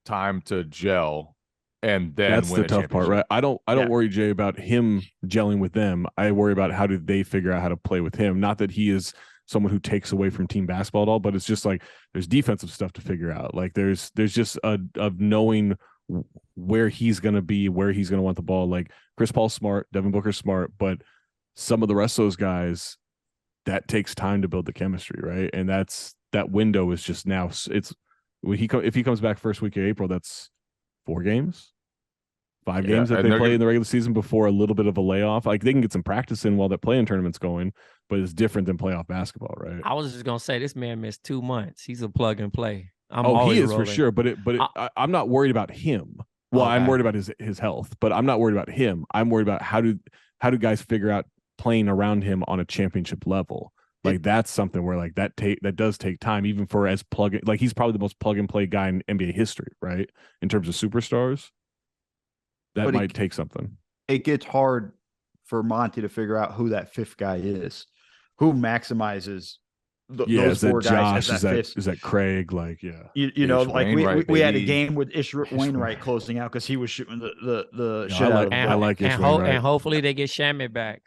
Speaker 2: time to gel and then
Speaker 1: that's
Speaker 2: win
Speaker 1: the tough part, right? I don't worry, Jay, about him gelling with them. I worry about how do they figure out how to play with him. Not that he is someone who takes away from team basketball at all, but it's just there's defensive stuff to figure out. There's just of knowing where he's going to be, where he's going to want the ball. Chris Paul's smart, Devin Booker's smart, but some of the rest of those guys, that takes time to build the chemistry, right? And that window is just now. It's if he comes back first week of April, that's 4 games, 5 games that they play in the regular season before a little bit of a layoff. They can get some practice in while that play-in tournament's going, but it's different than playoff basketball, right?
Speaker 4: I was just gonna say this man missed 2 months. He's a plug and play.
Speaker 1: He is rolling. For sure, but I'm not worried about him. Well, I'm worried about his health, but I'm not worried about him. I'm worried about how do guys figure out playing around him on a championship level. That's something where that does take time, even for as he's probably the most plug and play guy in NBA history, right? In terms of superstars, that might take something.
Speaker 3: It gets hard for Monty to figure out who that 5th guy is, who maximizes those 4 guys.
Speaker 1: Is that Craig?
Speaker 3: We had a game with Ish Wainwright closing out because he was shooting the shit out of the
Speaker 1: I like Ish Wainwright.
Speaker 4: And hopefully they get Shamit back.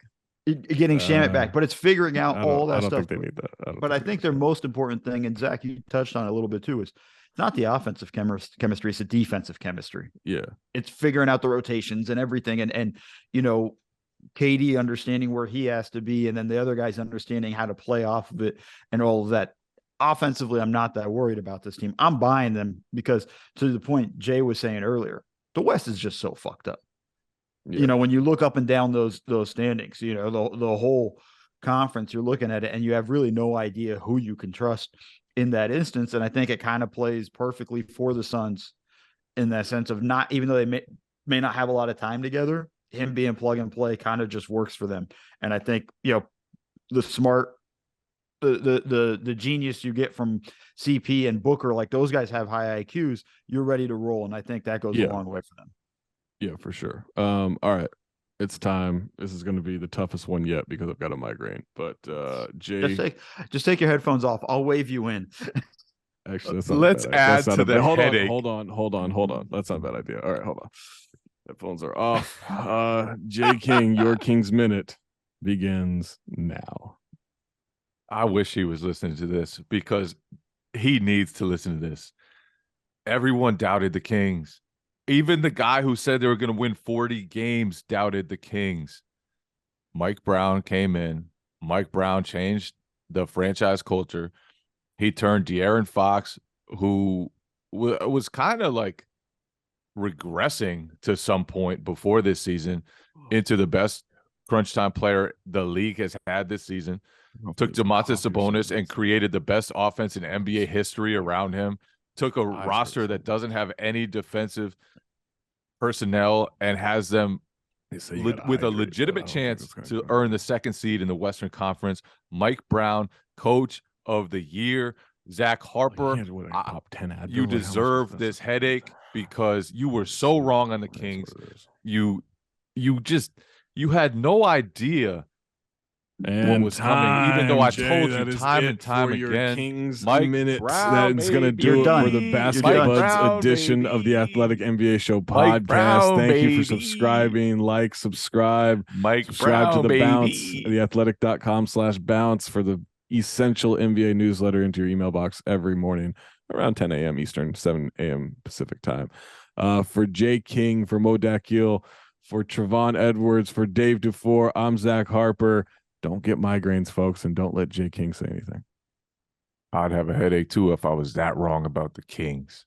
Speaker 3: Getting Shamit back, but it's figuring out all that stuff.
Speaker 1: I don't think they need that.
Speaker 3: I think their most important thing, and Zach, you touched on it a little bit too, is it's not the offensive chemistry, it's the defensive chemistry.
Speaker 1: Yeah.
Speaker 3: It's figuring out the rotations and everything. And KD understanding where he has to be, and then the other guys understanding how to play off of it and all of that. Offensively, I'm not that worried about this team. I'm buying them because, to the point Jay was saying earlier, the West is just so fucked up. Yeah. When you look up and down those standings, the whole conference, you're looking at it and you have really no idea who you can trust in that instance. And I think it kind of plays perfectly for the Suns in that sense of not, even though they may not have a lot of time together, him being plug and play kind of just works for them. And I think, the smart, the genius you get from CP and Booker, those guys have high IQs, you're ready to roll. And I think that goes a long way for them.
Speaker 1: Yeah, for sure. All right. It's time. This is going to be the toughest one yet because I've got a migraine. But Jay,
Speaker 3: Just take your headphones off. I'll wave you in.
Speaker 1: actually, that's not
Speaker 2: Let's
Speaker 1: a bad idea.
Speaker 2: add
Speaker 1: That's not
Speaker 2: to
Speaker 1: a
Speaker 2: the
Speaker 1: bad, hold
Speaker 2: headache.
Speaker 1: on. That's not a bad idea. All right, hold on. Headphones are off. Jay King, your King's Minute begins now.
Speaker 2: I wish he was listening to this because he needs to listen to this. Everyone doubted the Kings. Even the guy who said they were going to win 40 games doubted the Kings. Mike Brown came in. Mike Brown changed the franchise culture. He turned De'Aaron Fox, who was kind of like regressing to some point before this season, into the best crunch time player the league has had this season. Took Domantas Sabonis and created the best offense in NBA history around him. Took a roster that doesn't have any defensive personnel and has them with a legitimate chance to earn the second seed in the Western Conference. Mike Brown, coach of the year. Zach Harper, you deserve this headache because you were so wrong on the Kings. You had no idea what was coming, even though I told you time and time again.
Speaker 1: Kings
Speaker 2: Mike
Speaker 1: Minute,
Speaker 2: Brown,
Speaker 1: that's going to
Speaker 2: baby.
Speaker 1: do it
Speaker 3: You're
Speaker 1: for the
Speaker 3: done.
Speaker 1: Basket
Speaker 3: You're
Speaker 1: Buds
Speaker 2: done.
Speaker 1: edition
Speaker 2: Brown,
Speaker 1: of the
Speaker 2: baby.
Speaker 1: Athletic NBA Show
Speaker 2: Mike
Speaker 1: podcast.
Speaker 2: Brown,
Speaker 1: Thank you for
Speaker 2: baby.
Speaker 1: subscribing, subscribe
Speaker 2: Brown,
Speaker 1: to the
Speaker 2: baby.
Speaker 1: Bounce, theathletic.com/bounce for the essential NBA newsletter into your email box every morning around 10 a.m. Eastern, 7 a.m. Pacific time. For Jay King, for Mo Dakiel, for Trevon Edwards, for Dave Dufour, I'm Zach Harper. Don't get migraines, folks, and don't let Jay King say anything.
Speaker 2: I'd have a headache too if I was that wrong about the Kings.